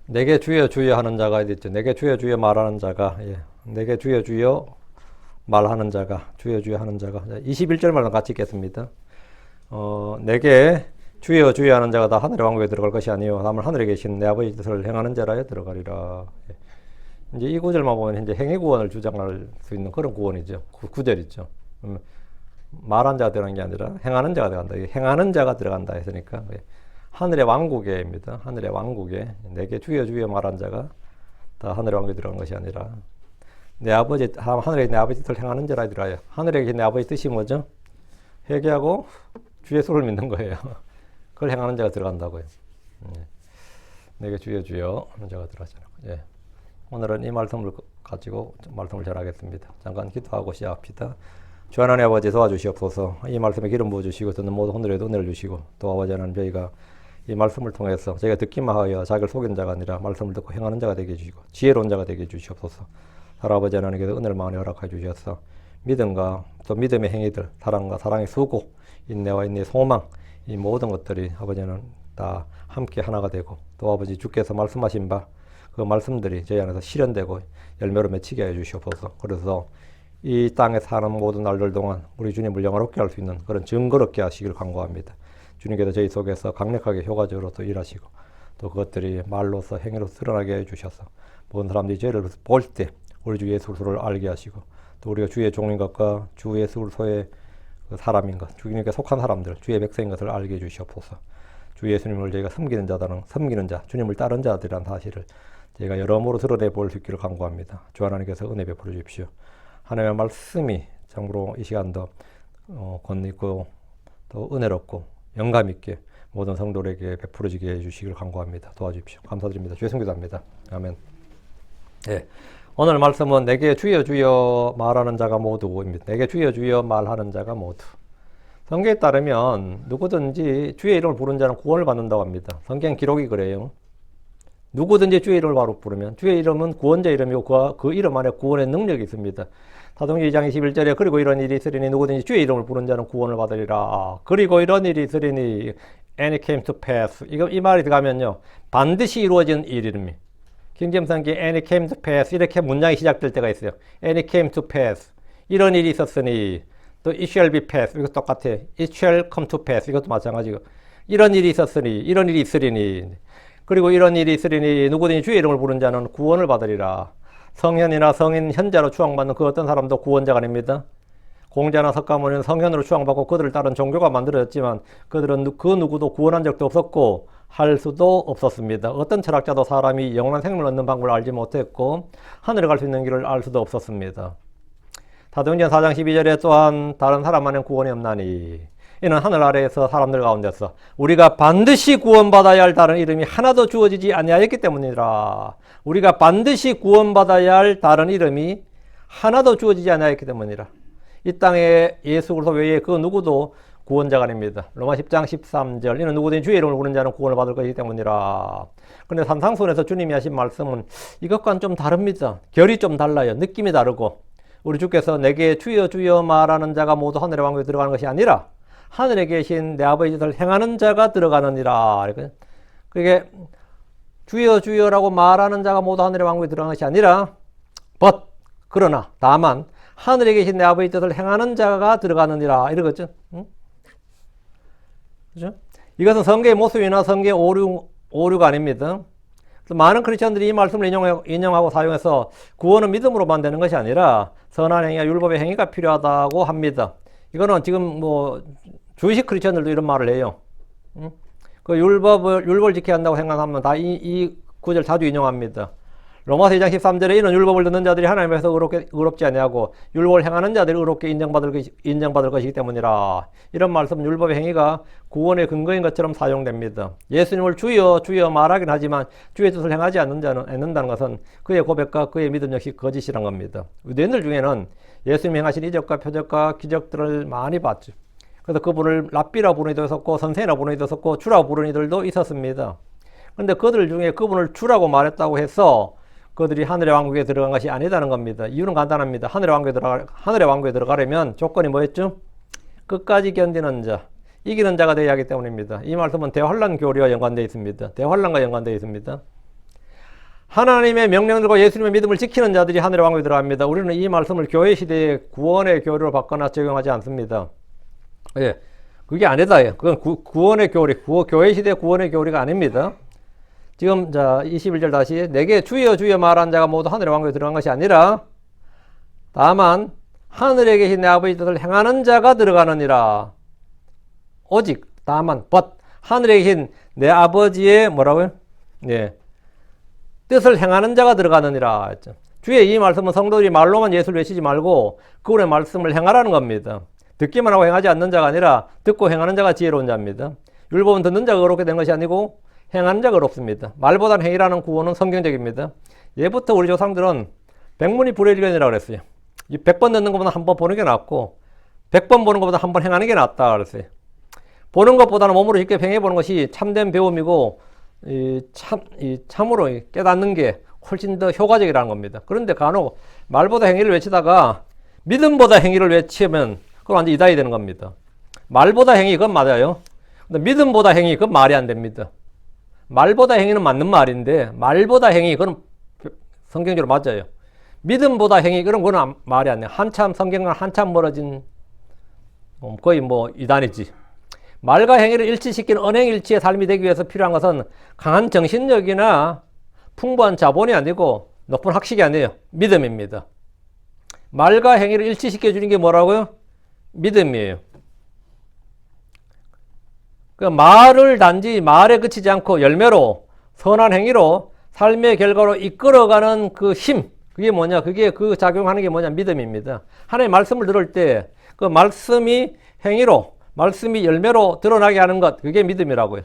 내게 주여 주여 하는 자가 있죠. 내게 주여 주여 말하는 자가, 예. 내게 주여 주여 말하는 자가, 주여 주여 하는 자가. 21절 말씀 같이 읽겠습니다. 내게 주여 주여 하는 자가 다 하늘의 왕국에 들어갈 것이 아니요 다만 하늘에 계신 내 아버지 뜻을 행하는 자라에 들어가리라. 예. 이제 이 구절만 보면 이제 행위 구원을 주장할 수 있는 그런 구원이죠. 구절이죠. 말한 자가 들어간 게 아니라 행하는 자가 들어간다. 행하는 자가 들어간다 했으니까 하늘의 왕국에입니다. 하늘의 왕국에 내게 주여 주여 말한 자가 다 하늘의 왕국에 들어간 것이 아니라 내 아버지 하늘에 내 아버지 뜻을 행하는 자라 들어요. 하늘에 계신 내 아버지 뜻이 뭐죠? 회개하고 주 예수를 믿는 거예요. 그걸 행하는 자가 들어간다고요. 내게 주여 주여 하는 자가 들어가잖아요. 예. 오늘은 이 말씀을 가지고 말씀을 전하겠습니다. 잠깐 기도하고 시작합시다. 주 하나님 아버지 도와주시옵소서. 이 말씀에 기름 부어주시고 듣는 모든 혼들에도 은혜를 주시고 또 아버지 하나님 저희가 이 말씀을 통해서 저희가 듣기만 하여 자기를 속이는 자가 아니라 말씀을 듣고 행하는 자가 되게 해주시고 지혜로운 자가 되게 해주시옵소서. 할아버지 하나님께서 은혜를 많이 허락해 주셔서 믿음과 또 믿음의 행위들, 사랑과 사랑의 수고, 인내와 인내의 소망, 이 모든 것들이 아버지는 다 함께 하나가 되고 또 아버지 주께서 말씀하신 바 그 말씀들이 저희 안에서 실현되고 열매로 맺히게 해 주시옵소서. 그래서 이 땅에 사는 모든 날들 동안 우리 주님을 영화롭게 할 수 있는 그런 증거롭게 하시길 간구합니다. 주님께서 저희 속에서 강력하게 효과적으로 또 일하시고 또 그것들이 말로서 행위로 드러나게 해주셔서 모든 사람들이 죄를 볼 때 우리 주 예수 그리스도를 알게 하시고 또 우리가 주의 종인 것과 주 예수 그리스도의 그 사람인 것, 주님께 속한 사람들, 주의 백성인 것을 알게 해주시옵소서. 주 예수님을 저희가 섬기는 자, 주님을 따른 자들이란 사실을 저희가 여러모로 드러내 볼 수 있기를 간구합니다. 주 하나님께서 은혜 베풀어 주십시오. 하나님의 말씀이 참으로 이 시간도 권있고 또 은혜롭고 영감 있게 모든 성도들에게 베풀어지게 해주시길 간구합니다. 도와주십시오. 감사드립니다. 주의 성기도합니다. 아멘. 네. 오늘 말씀은 내게 주여 주여 말하는 자가 모두입니다. 내게 주여 주여 말하는 자가 모두. 성경에 따르면 누구든지 주의 이름을 부른 자는 구원을 받는다고 합니다. 성경 기록이 그래요. 누구든지 주의 이름을 바로 부르면 주의 이름은 구원자 이름이고 그 이름 안에 구원의 능력이 있습니다. 사도행전 2장 21절에 그리고 이런 일이 있으리니 누구든지 주의 이름을 부른 자는 구원을 받으리라. 그리고 이런 일이 있으리니 and it came to pass. 이 말이 들어가면요. 반드시 이루어진 일이름이. 킹제임스 and it came to pass 이렇게 문장이 시작될 때가 있어요. and it came to pass. 이런 일이 있었으니 또 it shall be pass. 이거 똑같아. it shall come to pass. 이것도 마찬가지고. 이런 일이 있었으니 이런 일이 있으리니 그리고 이런 일이 있으리니 누구든지 주의 이름을 부른 자는 구원을 받으리라. 성현이나 성인 현자로 추앙받는 그 어떤 사람도 구원자가 아닙니다. 공자나 석가모니는 성현으로 추앙받고 그들을 따른 종교가 만들어졌지만 그들은 그 누구도 구원한 적도 없었고 할 수도 없었습니다. 어떤 철학자도 사람이 영원한 생명을 얻는 방법을 알지 못했고 하늘에 갈 수 있는 길을 알 수도 없었습니다. 사도행전 4장 12절에 또한 다른 사람 안엔 구원이 없나니 이는 하늘 아래에서 사람들 가운데서 우리가 반드시 구원받아야 할 다른 이름이 하나도 주어지지 아니하였기 때문이라. 우리가 반드시 구원받아야 할 다른 이름이 하나도 주어지지 아니하였기 때문이라. 이 땅에 예수 그리스도 외에 그 누구도 구원자가 아닙니다. 로마 10장 13절 이는 누구든지 주의 이름을 부르는 자는 구원을 받을 것이기 때문이라. 그런데 산상수훈에서 주님이 하신 말씀은 이것과는 좀 다릅니다. 결이 좀 달라요. 느낌이 다르고 우리 주께서 내게 주여 주여 말하는 자가 모두 하늘의 왕국에 들어가는 것이 아니라 하늘에 계신 내 아버지 뜻을 행하는 자가 들어가느니라. 그게 주여 주여라고 말하는 자가 모두 하늘의 왕국에 들어가는 것이 아니라 그러나 다만 하늘에 계신 내 아버지 뜻을 행하는 자가 들어가느니라. 이러겠죠. 응? 그죠? 이것은 성경의 모습이나 성경의 오류가 아닙니다. 많은 크리스천들이 이 말씀을 인용하고 사용해서 구원은 믿음으로만 되는 것이 아니라 선한 행위와 율법의 행위가 필요하다고 합니다. 이거는 지금 주식 크리스천들도 이런 말을 해요. 그 율법을 지켜야 한다고 생각하면 다 이 구절 자주 인용합니다. 로마서 2장 13절에 이는 율법을 듣는 자들이 하나님에서 의롭지 아니하고 율법을 행하는 자들이 의롭게 인정받을 것이기 때문이라. 이런 말씀 율법의 행위가 구원의 근거인 것처럼 사용됩니다. 예수님을 주여 주여 말하긴 하지만 주의 뜻을 행하지 않는다는 것은 그의 고백과 그의 믿음 역시 거짓이란 겁니다. 유대인들 중에는 예수님이 행하신 이적과 표적과 기적들을 많이 봤죠. 그래서 그분을 랍비라 부르는 이도 있었고 선생이라 부르는 이도 있었고 주라 부르는 이들도 있었습니다. 그런데 그들 중에 그분을 주라고 말했다고 해서 그들이 하늘의 왕국에 들어간 것이 아니다는 겁니다. 이유는 간단합니다. 하늘의 왕국에 들어가려면 조건이 뭐였죠? 끝까지 견디는 자, 이기는 자가 되어야 하기 때문입니다. 이 말씀은 대환란 교리와 연관되어 있습니다. 대환란과 연관되어 있습니다. 하나님의 명령들과 예수님의 믿음을 지키는 자들이 하늘의 왕국에 들어갑니다. 우리는 이 말씀을 교회 시대의 구원의 교리로 바꿔나 적용하지 않습니다. 예, 그게 아니다. 그건 구원의 교리, 교회 시대의 구원의 교리가 아닙니다. 지금 자 21절 다시 내게 주여 주여 말한 자가 모두 하늘의 왕국에 들어간 것이 아니라 다만 하늘에 계신 내 아버지 뜻을 행하는 자가 들어가느니라. 오직 다만 하늘에 계신 내 아버지의 뭐라고요? 예, 뜻을 행하는 자가 들어가느니라 했죠. 주의 이 말씀은 성도들이 말로만 예수를 외치지 말고 그분의 말씀을 행하라는 겁니다. 듣기만 하고 행하지 않는 자가 아니라 듣고 행하는 자가 지혜로운 자입니다. 율법은 듣는 자가 의롭게 된 것이 아니고 행하는 자가 의롭습니다. 말보다는 행위라는 구원은 성경적입니다. 예부터 우리 조상들은 백문이 불여일견이라고 그랬어요. 100번 듣는 것보다 한 번 보는 게 낫고 100번 보는 것보다 한 번 행하는 게 낫다 그랬어요. 보는 것보다는 몸으로 직접 행해보는 것이 참된 배움이고 참으로 깨닫는 게 훨씬 더 효과적이라는 겁니다. 그런데 간혹 말보다 행위를 외치다가 믿음보다 행위를 외치면 그건 완전 이다이 되는 겁니다. 말보다 행위 그건 맞아요. 근데 믿음보다 행위 그건 말이 안 됩니다. 말보다 행위는 맞는 말인데 말보다 행위 그건 성경적으로 맞아요. 믿음보다 행위 그건 말이 안 돼요. 성경과 한참 멀어진 거의 이단이지. 말과 행위를 일치시키는 언행일치의 삶이 되기 위해서 필요한 것은 강한 정신력이나 풍부한 자본이 아니고 높은 학식이 아니에요. 믿음입니다. 말과 행위를 일치시켜 주는 게 뭐라고요? 믿음이에요. 그 말을 단지 말에 그치지 않고 열매로 선한 행위로 삶의 결과로 이끌어가는 그 힘, 그게 뭐냐? 그게 그 작용하는 게 뭐냐? 믿음입니다. 하나님의 말씀을 들을 때 그 말씀이 행위로 말씀이 열매로 드러나게 하는 것, 그게 믿음이라고요.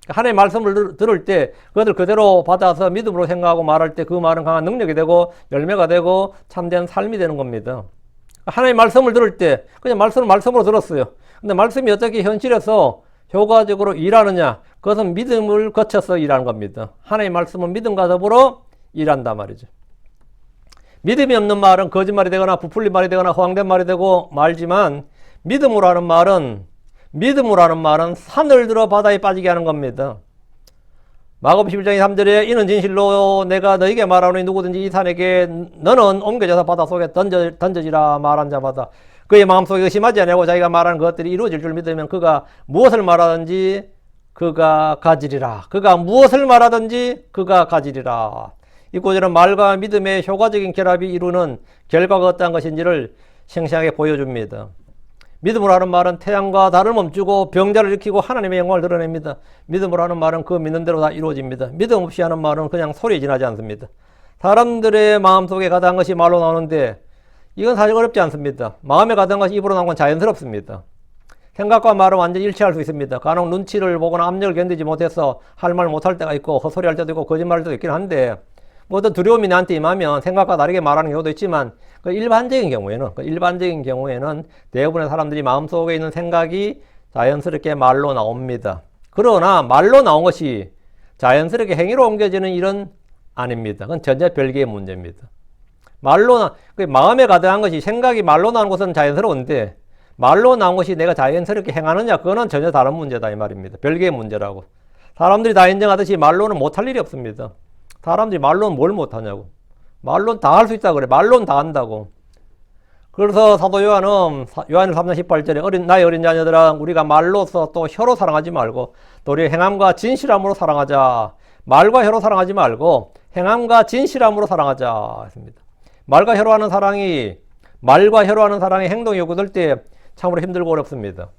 하나님의 말씀을 들을 때 그것을 그대로 받아서 믿음으로 생각하고 말할 때 그 말은 강한 능력이 되고 열매가 되고 참된 삶이 되는 겁니다. 하나님의 말씀을 들을 때 그냥 말씀으로 들었어요. 근데 말씀이 어떻게 현실에서 효과적으로 일하느냐, 그것은 믿음을 거쳐서 일하는 겁니다. 하나님의 말씀은 믿음과 더불어 일한단 말이죠. 믿음이 없는 말은 거짓말이 되거나 부풀린 말이 되거나 허황된 말이 되고 말지만 믿음으로 하는 말은 산을 들어 바다에 빠지게 하는 겁니다. 마가복음 11장 3절에 이는 진실로 내가 너에게 말하노니 누구든지 이 산에게 너는 옮겨져서 바다 속에 던져지라 말한 자마다 그의 마음속에 의심하지 아니하고 자기가 말하는 것들이 이루어질 줄 믿으면 그가 무엇을 말하든지 그가 가지리라. 그가 무엇을 말하든지 그가 가지리라. 이 구절은 말과 믿음의 효과적인 결합이 이루는 결과가 어떠한 것인지를 생생하게 보여줍니다. 믿음으로 하는 말은 태양과 달을 멈추고 병자를 일으키고 하나님의 영광을 드러냅니다. 믿음으로 하는 말은 그 믿는 대로 다 이루어집니다. 믿음 없이 하는 말은 그냥 소리에 지나지 않습니다. 사람들의 마음속에 가득한 것이 말로 나오는데 이건 사실 어렵지 않습니다. 마음에 가득한 것이 입으로 나온 건 자연스럽습니다. 생각과 말은 완전히 일치할 수 있습니다. 간혹 눈치를 보거나 압력을 견디지 못해서 할 말 못할 때가 있고 헛소리할 때도 있고 거짓말할 때도 있긴 한데 어떤 두려움이 나한테 임하면 생각과 다르게 말하는 경우도 있지만 일반적인 경우에는 대부분의 사람들이 마음속에 있는 생각이 자연스럽게 말로 나옵니다. 그러나 말로 나온 것이 자연스럽게 행위로 옮겨지는 일은 아닙니다. 그건 전혀 별개의 문제입니다. 마음에 가득한 것이 생각이 말로 나온 것은 자연스러운데 말로 나온 것이 내가 자연스럽게 행하느냐 그거는 전혀 다른 문제다 이 말입니다. 별개의 문제라고. 사람들이 다 인정하듯이 말로는 못할 일이 없습니다. 사람들이 말로는 뭘 못하냐고. 말로는 다 할 수 있다고 그래. 말로는 다 한다고. 그래서 사도 요한은 요한일 3장 18절에 나의 어린 자녀들아 우리가 말로서 또 혀로 사랑하지 말고 또 우리 행함과 진실함으로 사랑하자. 말과 혀로 사랑하지 말고 행함과 진실함으로 사랑하자 했습니다. 말과 혀로 하는 사랑이 행동이 요구될 때 참으로 힘들고 어렵습니다.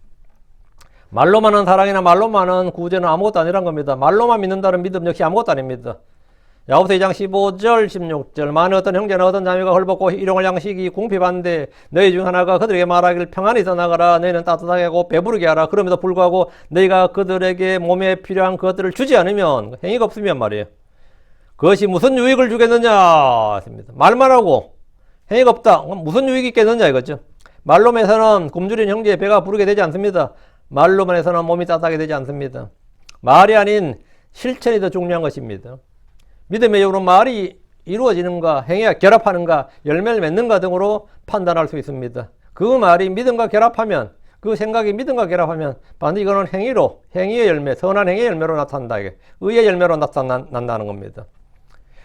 말로만 하는 사랑이나 말로만 하는 구제는 아무것도 아니란 겁니다. 말로만 믿는다는 믿음 역시 아무것도 아닙니다. 야고보서 2장 15절 16절 만일 어떤 형제나 어떤 자매가 헐벗고 일용할 양식이 궁핍한데 너희 중 하나가 그들에게 말하기를 평안히 떠나가라 너희는 따뜻하게 하고 배부르게 하라 그럼에도 불구하고 너희가 그들에게 몸에 필요한 것들을 주지 않으면 행위가 없으면 말이에요. 그것이 무슨 유익을 주겠느냐 했습니다. 말만 하고 행위가 없다. 무슨 유익이 있겠느냐 이거죠. 말로만 해서는 굶주린 형제의 배가 부르게 되지 않습니다. 말로만 해서는 몸이 따뜻하게 되지 않습니다. 말이 아닌 실천이 더 중요한 것입니다. 믿음의 여부는 말이 이루어지는가 행위가 결합하는가 열매를 맺는가 등으로 판단할 수 있습니다. 그 말이 믿음과 결합하면 그 생각이 믿음과 결합하면 반드시 이거는 행위의 열매 선한 행위의 열매로 나타난다. 이게 의의 열매로 나타난다는 겁니다.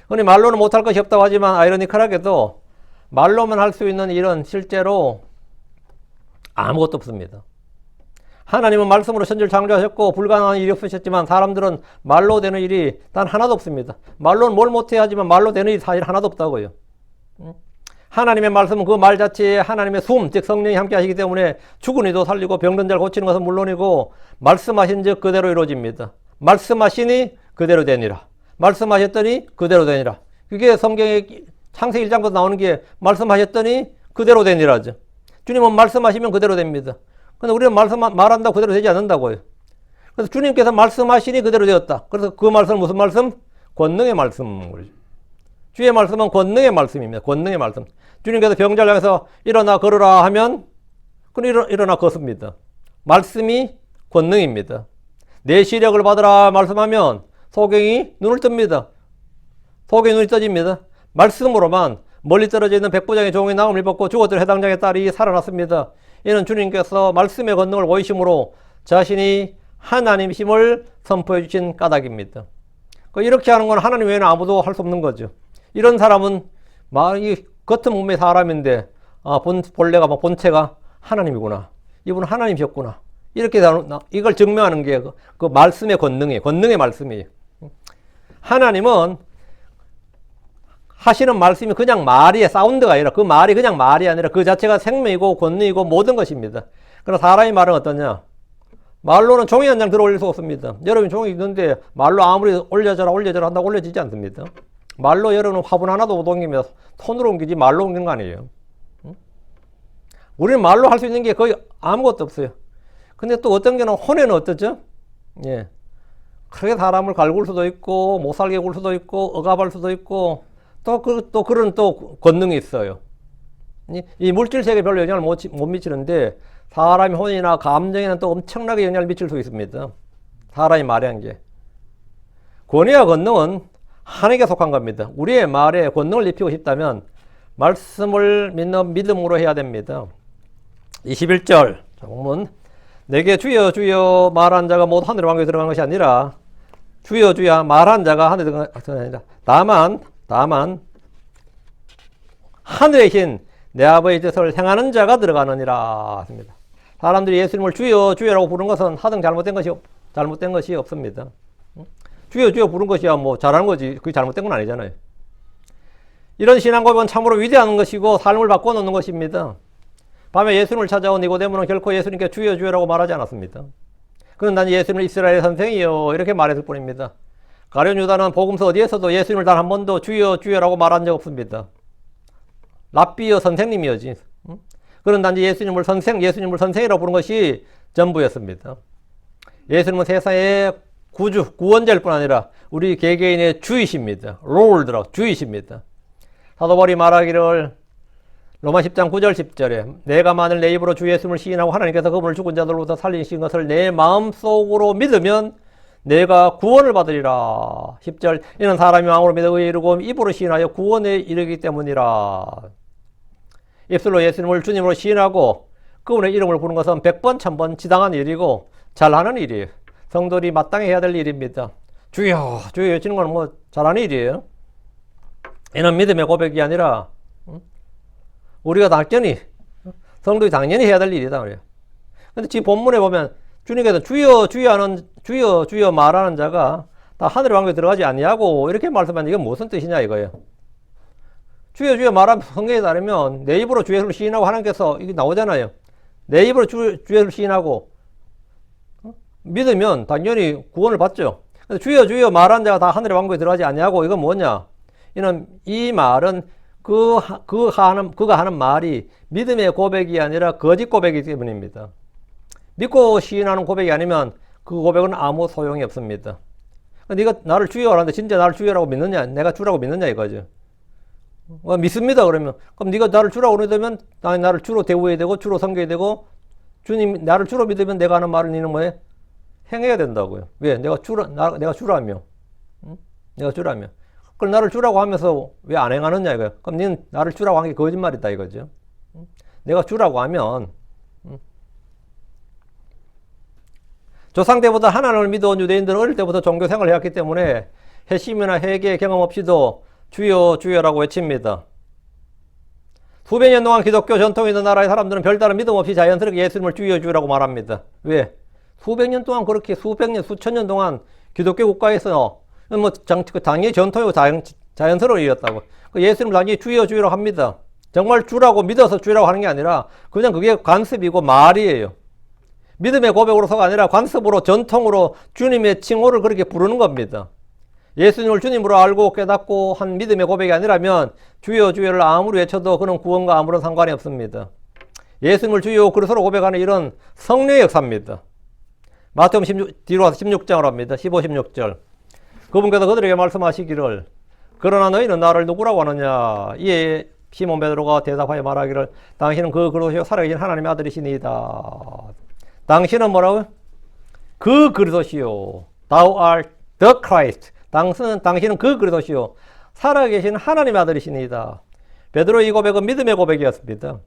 흔히 말로는 못할 것이 없다고 하지만 아이러니컬하게도 말로만 할 수 있는 일은 실제로 아무것도 없습니다. 하나님은 말씀으로 천지를 창조하셨고 불가능한 일이 없으셨지만 사람들은 말로 되는 일이 단 하나도 없습니다. 말로는 뭘 못해야 하지만 말로 되는 일이 사실 하나도 없다고요. 하나님의 말씀은 그 말 자체에 하나님의 숨, 즉 성령이 함께 하시기 때문에 죽은 이도 살리고 병든 자를 고치는 것은 물론이고 말씀하신 즉 그대로 이루어집니다. 말씀하시니 그대로 되니라. 말씀하셨더니 그대로 되니라. 그게 성경의 창세기 1장부터 나오는 게 말씀하셨더니 그대로 되니라죠. 주님은 말씀하시면 그대로 됩니다. 근데 우리는 말한다고 그대로 되지 않는다고요. 그래서 주님께서 말씀하시니 그대로 되었다. 그래서 그 말씀은 무슨 말씀? 권능의 말씀. 주의 말씀은 권능의 말씀입니다. 권능의 말씀. 주님께서 병자를 향해서 일어나 걸으라 하면 일어나 걷습니다. 말씀이 권능입니다. 내 시력을 받으라 말씀하면 소경이 눈을 뜹니다. 소경이 눈이 떠집니다. 말씀으로만 멀리 떨어져 있는 백부장의 종이 나음을 입었고 죽었던 해당장의 딸이 살아났습니다. 이는 주님께서 말씀의 권능을 보이심으로 자신이 하나님이심을 선포해 주신 까닭입니다. 이렇게 하는 건 하나님 외에는 아무도 할 수 없는 거죠. 이런 사람은 이 겉은 몸의 사람인데 본래가 본체가 하나님이구나. 이분은 하나님이셨구나. 이렇게 이걸 증명하는 게 그 말씀의 권능의 말씀이에요. 하나님은 하시는 말씀이 그냥 말이에요. 사운드가 아니라 그 말이 그냥 말이 아니라 그 자체가 생명이고 권능이고 모든 것입니다. 그러나 사람의 말은 어떠냐? 말로는 종이 한 장 들어 올릴 수 없습니다. 여러분 종이 있는데 말로 아무리 올려져라 한다고 올려지지 않습니다. 말로 여러분은 화분 하나도 못 옮기며 손으로 옮기지 말로 옮기는 거 아니에요. 우리는 말로 할 수 있는 게 거의 아무것도 없어요. 근데 또 어떤 경우는 혼에는 어떻죠? 예. 크게 사람을 갈굴 수도 있고 못 살게 굴 수도 있고 억압할 수도 있고 또 그런 또 권능이 있어요. 이 물질 세계에 별로 영향을 못 미치는데 사람의 혼이나 감정에는 또 엄청나게 영향을 미칠 수 있습니다. 사람이 말한 게. 권위와 권능은 하나님께 속한 겁니다. 우리의 말에 권능을 입히고 싶다면 말씀을 믿는 믿음으로 해야 됩니다. 21절 본문 내게 주여 주여 말한 자가 모두 하늘의 왕국에 들어간 것이 아니라 주여 주여 말한 자가 하늘에 들어간 것이 아니라 다만 하늘의 신 내 아버지의 뜻을 행하는 자가 들어가느니라 합니다. 사람들이 예수님을 주여 주여라고 부르는 것은 하등 잘못된 것이 없습니다. 주여 주여 부른 것이야 뭐 잘하는 거지 그게 잘못된 건 아니잖아요. 이런 신앙 고백은 참으로 위대한 것이고 삶을 바꿔놓는 것입니다. 밤에 예수님을 찾아온 니고데모는 결코 예수님께 주여 주여라고 말하지 않았습니다. 그는 난 예수님을 이스라엘의 선생이요 이렇게 말했을 뿐입니다. 가룟 유다는 복음서 어디에서도 예수님을 단 한 번도 주여 주여라고 말한 적 없습니다. 랍비여 선생님이었지. 그는 단지 예수님을 선생이라고 부른 것이 전부였습니다. 예수님은 세상의 구원자일 뿐 아니라 우리 개개인의 주이십니다. 롤드라고 주이십니다. 사도 바울이 말하기를 로마 10장 9절 10절에 내가 만일 내 입으로 주 예수님을 시인하고 하나님께서 그분을 죽은 자들로부터 살리신 것을 내 마음속으로 믿으면 내가 구원을 받으리라. 10절 이는 사람이 마음으로 믿어 의에 이르고 입으로 시인하여 구원에 이르기 때문이라. 입술로 예수님을 주님으로 시인하고 그분의 이름을 부르는 것은 100번 1000번 지당한 일이고 잘하는 일이에요. 성도들이 마땅히 해야 될 일입니다. 주여 주여 외치는 건 뭐 잘하는 일이에요. 이는 믿음의 고백이 아니라 우리가 성도들이 당연히 해야 될 일이다 그래요. 근데 지금 본문에 보면 주님께서 주여 주여 말하는 자가 다 하늘의 왕국에 들어가지 아니하고 이렇게 말씀하는데 이건 무슨 뜻이냐 이거예요. 주여 주여 말하면 성경에 따르면 내 입으로 주 예수를 시인하고 하나님께서 이게 나오잖아요. 내 입으로 주 예수를 시인하고 믿으면 당연히 구원을 받죠. 주여 주여 말하는 자가 다 하늘의 왕국에 들어가지 아니하고 이건 뭐냐? 이 말은 그가 하는 말이 믿음의 고백이 아니라 거짓 고백이기 때문입니다. 믿고 시인하는 고백이 아니면 그 고백은 아무 소용이 없습니다. 네가 나를 주여라고 하는데 진짜 나를 주여라고 믿느냐? 내가 주라고 믿느냐 이거죠. 믿습니다 그러면 그럼 네가 나를 주라고 믿으면 당연히 나를 주로 대우해야 되고 주로 섬겨야 되고 주님 나를 주로 믿으면 내가 하는 말을 너는 뭐해? 행해야 된다고요. 왜? 내가 주라며. 내가 주라며. 그걸 나를 주라고 하면서 왜 안 행하느냐 이거예요. 그럼 너는 나를 주라고 한 게 거짓말이다 이거죠. 내가 주라고 하면 조상 때보다 하나님을 믿어온 유대인들은 어릴 때부터 종교 생활을 해왔기 때문에 회심이나 회개 경험 없이도 주여 주여라고 외칩니다. 수백 년 동안 기독교 전통이 있는 나라의 사람들은 별다른 믿음 없이 자연스럽게 예수님을 주여 주여라고 말합니다. 왜? 수백 년 동안 그렇게 수백 년, 수천 년 동안 기독교 국가에서 당연히 전통이고 자연스러운 일이었다고. 예수님을 당연히 주여 주여라고 합니다. 정말 주라고 믿어서 주라고 하는 게 아니라 그냥 그게 관습이고 말이에요. 믿음의 고백으로서가 아니라 관습으로 전통으로 주님의 칭호를 그렇게 부르는 겁니다. 예수님을 주님으로 알고 깨닫고 한 믿음의 고백이 아니라면 주여 주여를 아무리 외쳐도 그는 구원과 아무런 상관이 없습니다. 예수님을 주여 그리스도로 고백하는 이런 성령의 역사입니다. 마태복음 16, 뒤로 와서 16장을 합니다. 15, 16절. 그분께서 그들에게 말씀하시기를 그러나 너희는 나를 누구라고 하느냐. 이에 시몬 베드로가 대답하여 말하기를 당신은 그 그리스도시요 살아계신 하나님의 아들이시니이다. 당신은 뭐라고요? 그 그리스도시요. Thou art the Christ. 당신은 그 그리스도시요. 살아계신 하나님의 아들이시니이다. 베드로의 이 고백은 믿음의 고백이었습니다.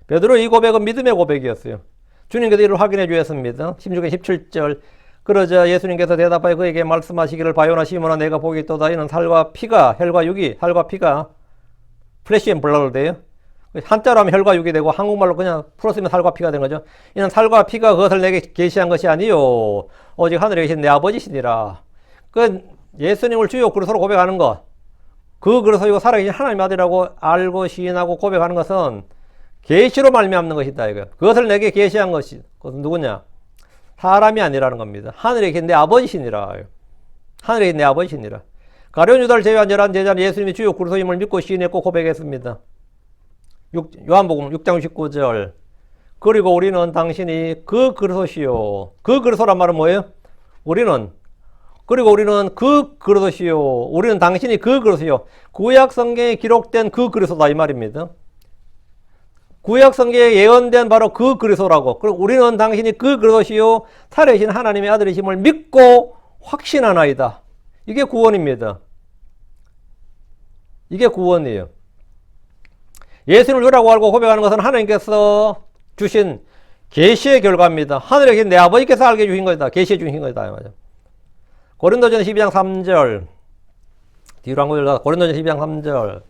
베드로의 이 고백은 믿음의 고백이었어요. 주님께서 이를 확인해 주셨습니다. 16장 17절. 그러자 예수님께서 대답하여 그에게 말씀하시기를 바요나 시몬아 내가 보기 있도다. 이는 살과 피가 혈과 육이 살과 피가 플래시 앤 블러드 돼요. 한자로 하면 혈과 육이 되고 한국말로 그냥 풀었으면 살과 피가 된 거죠. 이는 살과 피가 그것을 내게 계시한 것이 아니요 오직 하늘에 계신 내 아버지시니라. 그 예수님을 주요 그리스도로 고백하는 것, 그 그리스도이고 살아계신 하나님의 아들이라고 알고 시인하고 고백하는 것은 계시로 말미암는 것이다 이거. 그것을 내게 계시한 것이 그것은 누구냐? 사람이 아니라는 겁니다. 하늘에 계신 내 아버지시니라. 하늘에 계신 내 아버지시니라. 가룟 유다를 제외한 11제자는 예수님이 주요 그리스도임을 믿고 시인했고 고백했습니다. 요한복음 6장 19절. 그리고 우리는 당신이 그 그리스도시요. 그 그리스도란 말은 뭐예요? 우리는 그 그리스도시요. 우리는 당신이 그 그리스도시요. 구약 성경에 기록된 그 그리스도다 이 말입니다. 구약 성경에 예언된 바로 그 그리스도라고. 그리고 우리는 당신이 그 그리스도시요 살아계신 하나님의 아들이심을 믿고 확신하나이다. 이게 구원입니다. 이게 구원이에요. 예수님을 주라고 알고 고백하는 것은 하나님께서 주신 계시의 결과입니다. 하늘에 계신 내 아버지께서 알게 주신 것이다. 계시해 주신 것이다. 맞아. 고린도전서 12장 3절. 뒤로 한 구절 고린도전서 12장 3절.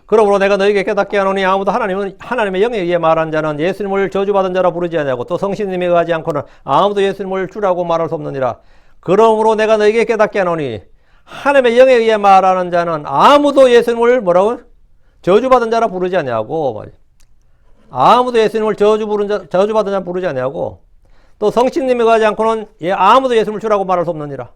그러므로 내가 너희에게 깨닫게 하노니 아무도 하나님의 영에 의해 말한 자는 예수님을 저주받은 자라 부르지 아니하고 또 성신님에 의하지 않고는 아무도 예수님을 주라고 말할 수 없느니라. 그러므로 내가 너희에게 깨닫게 하노니 하나님의 영에 의해 말하는 자는 아무도 예수님을 뭐라고? 저주받은 자라 부르지 아니하고 아무도 예수님을 저주받은 자라 부르지 아니하고 또 성신님에 의하지 않고는 아무도 예수님을 주라고 말할 수 없느니라.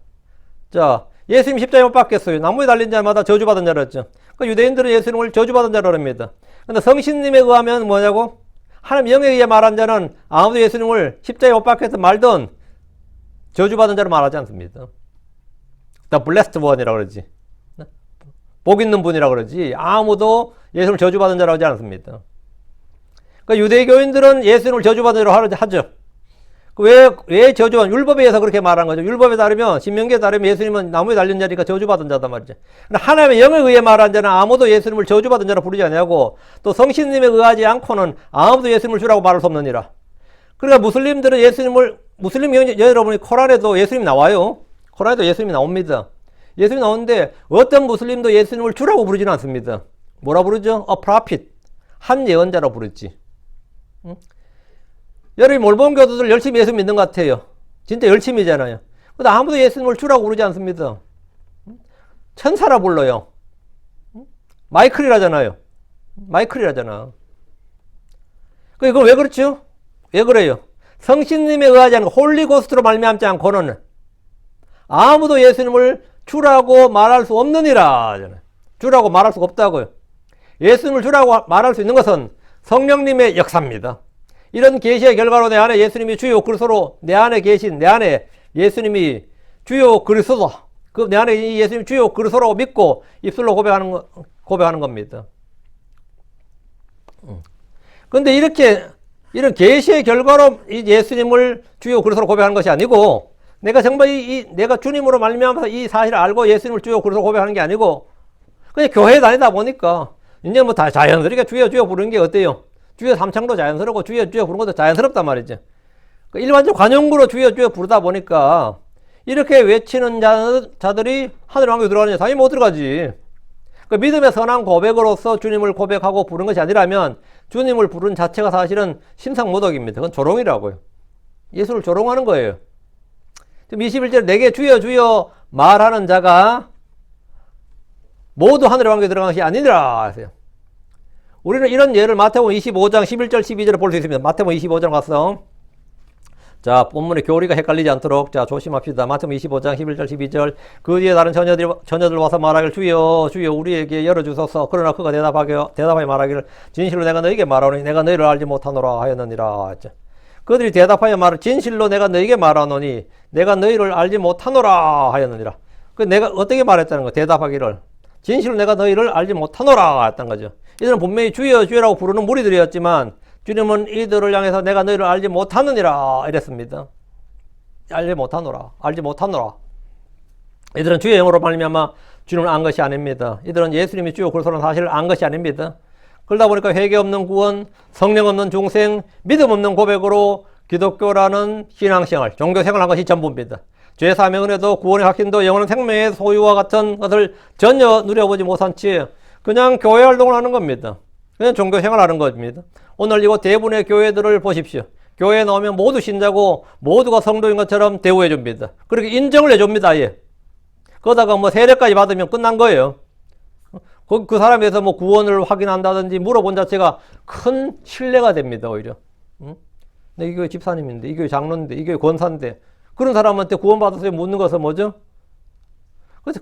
자, 예수님 십자가에 못 박혔어요. 나무에 달린 자마다 저주받은 자라 했죠. 그러니까 유대인들은 예수님을 저주받은 자라 합니다. 근데 성신님에 의하면 뭐냐고? 하나님 영에 의해 말한 자는 아무도 예수님을 십자가에 못 박혀서 말든 저주받은 자로 말하지 않습니다. The blessed one이라고 그러지. 복 있는 분이라고 그러지. 아무도 예수님을 저주받은 자라고 하지 않습니다. 그러니까 유대교인들은 예수님을 저주받은 자로 하죠. 왜 저주한? 율법에 의해서 그렇게 말한 거죠. 율법에 따르면, 신명기에 따르면 예수님은 나무에 달린 자니까 저주받은 자단 말이죠. 하나님의 영에 의해 말한 자는 아무도 예수님을 저주받은 자로 부르지 아니하고 또 성신님에 의하지 않고는 아무도 예수님을 주라고 말할 수 없느니라. 그러니까 무슬림들은 무슬림 여러분이 코란에도 예수님이 나와요. 코란에도 예수님이 나옵니다. 예수님이 나오는데 어떤 무슬림도 예수님을 주라고 부르지는 않습니다. 뭐라 부르죠? A prophet. 한 예언자라고 부르지. 응? 여러분이 몰본 교도들 열심히 예수 믿는 것 같아요. 진짜 열심히잖아요. 근데 아무도 예수님을 주라고 부르지 않습니다. 천사라 불러요. 마이클이라잖아요. 마이클이라잖아. 그건 왜 그렇죠? 왜 그래요? 성신님에 의하지 않고 홀리고스트로 말미암지 않고는 아무도 예수님을 주라고 말할 수 없느니라. 주라고 말할 수가 없다고요. 예수님을 주라고 말할 수 있는 것은 성령님의 역사입니다. 이런 계시의 결과로 내 안에 예수님이 주요 그리스도로 내 안에 계신 내 안에 예수님이 주요 그리스도다. 그 내 안에 이 예수님 주요 그리스도라고 믿고 입술로 고백하는 겁니다. 그런데 이런 계시의 결과로 이 예수님을 주요 그리스도로 고백하는 것이 아니고 내가 정말 내가 주님으로 말미암아서 이 사실을 알고 예수님을 주요 그리스도로 고백하는 게 아니고 그냥 교회에 다니다 보니까 이제 뭐 다 자연스럽게 주여 부르는 게 어때요? 주여 삼창도 자연스럽고 주여 부르는 것도 자연스럽단 말이죠. 일반적 관용구로 주여 부르다 보니까 이렇게 외치는 자들이 하늘 왕국에 들어가느냐? 당연히 못 들어가지. 그 믿음의 선한 고백으로서 주님을 고백하고 부른 것이 아니라면 주님을 부른 자체가 사실은 신상모독입니다. 그건 조롱이라고요. 예수를 조롱하는 거예요. 지금 21절 내게 주여 주여 말하는 자가 모두 하늘의 왕국에 들어간 것이 아니니라 하세요. 우리는 이런 예를 마태복음 25장 11절 12절에 볼 수 있습니다. 마태복음 25장 가서 자, 본문의 교리가 헷갈리지 않도록 자, 조심합시다. 마태복음 25장 11절 12절 그 뒤에 다른 처녀들 와서 말하기를 주여 주여 우리에게 열어주소서. 그러나 그가 대답하여 말하기를 진실로 내가 너에게 말하노니 내가 너희를 알지 못하노라 하였느니라. 그들이 대답하여 말을 진실로 내가 너에게 말하노니 내가 너희를 알지 못하노라 하였느니라. 그 내가 어떻게 말했다는 거? 대답하기를 진실로 내가 너희를 알지 못하노라 했던 거죠. 이들은 분명히 주여 주여라고 부르는 무리들이었지만 주님은 이들을 향해서 내가 너희를 알지 못하느니라 이랬습니다. 알지 못하노라. 알지 못하노라. 이들은 주의 영으로 말미암아 주님을 안 것이 아닙니다. 이들은 예수님이 주요 그리스도라는 사실을 안 것이 아닙니다. 그러다 보니까 회개 없는 구원, 성령 없는 중생, 믿음 없는 고백으로 기독교라는 신앙생활, 종교생활을 한 것이 전부입니다. 죄 사명 은혜도 구원의 확신도 영원한 생명의 소유와 같은 것을 전혀 누려보지 못한 채 그냥 교회 활동을 하는 겁니다. 그냥 종교생활을 하는 겁니다. 오늘 이곳 대부분의 교회들을 보십시오. 교회에 나오면 모두 신자고 모두가 성도인 것처럼 대우해 줍니다. 그렇게 인정을 해줍니다. 예. 그러다가 뭐 세례까지 받으면 끝난 거예요. 그 사람에서 뭐 구원을 확인한다든지 물어본 자체가 큰 신뢰가 됩니다. 오히려. 이 교회 집사님인데, 이 교회 장로인데, 이 교회 권사인데 그런 사람한테 구원받았어요 묻는 것은 뭐죠?